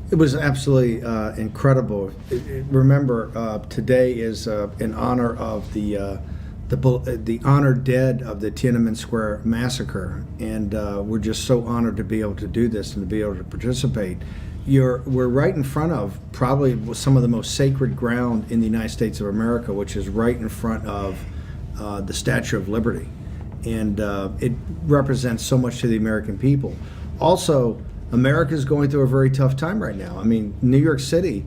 It was absolutely incredible. Remember, today is in honor of the honored dead of the Tiananmen Square massacre, and we're just so honored to be able to do this and to be able to participate. We're right in front of probably some of the most sacred ground in the United States of America, which is right in front of the Statue of Liberty, and it represents so much to the American people. Also, America is going through a very tough time right now. I mean, New York City,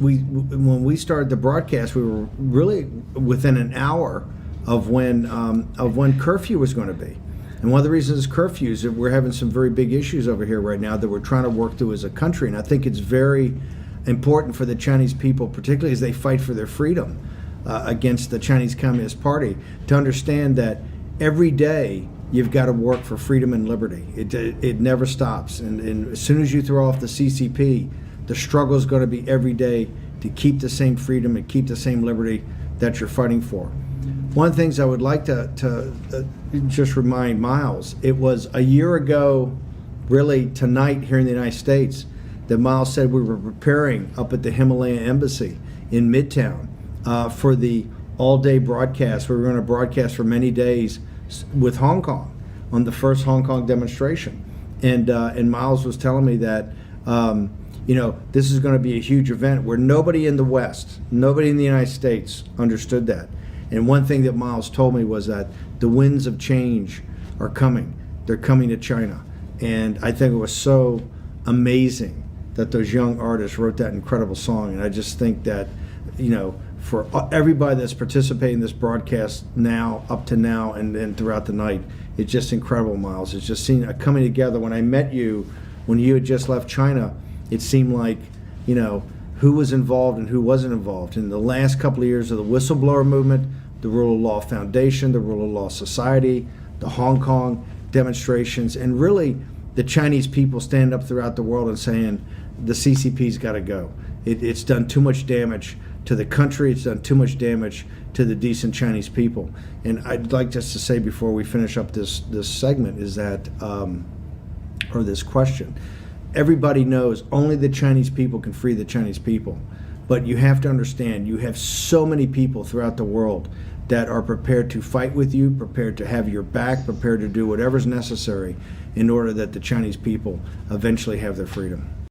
when we started the broadcast, we were really within an hour of when curfew was going to be. And one of the reasons curfew is that we're having some very big issues over here right now that we're trying to work through as a country. And I think it's very important for the Chinese people, particularly as they fight for their freedom against the Chinese Communist Party, to understand that every day you've got to work for freedom and liberty. It never stops. And as soon as you throw off the CCP, the struggle is going to be every day to keep the same freedom and keep the same liberty that you're fighting for. One of the things I would like to just remind Miles, it was a year ago, really tonight here in the United States, that Miles said we were preparing up at the Himalayan Embassy in Midtown for the all-day broadcast. We were going to broadcast for many days with Hong Kong on the first Hong Kong demonstration, and Miles was telling me that this is going to be a huge event where nobody in the West, nobody in the United States understood that. And one thing that Miles told me was that the winds of change are coming. They're coming to China, and I think it was so amazing that those young artists wrote that incredible song. And I just think that for everybody that's participating in this broadcast now, up to now, and throughout the night, it's just incredible, Miles. It's just seen a coming together. When I met you, when you had just left China, it seemed like, who was involved and who wasn't involved. In the last couple of years of the whistleblower movement, the Rule of Law Foundation, the Rule of Law Society, the Hong Kong demonstrations, and really the Chinese people stand up throughout the world and saying, the CCP's got to go. It's done too much damage to the country. It's done too much damage to the decent Chinese people. And I'd like just to say before we finish up this segment is that, or this question, everybody knows only the Chinese people can free the Chinese people. But you have to understand, you have so many people throughout the world that are prepared to fight with you, prepared to have your back, prepared to do whatever's necessary in order that the Chinese people eventually have their freedom.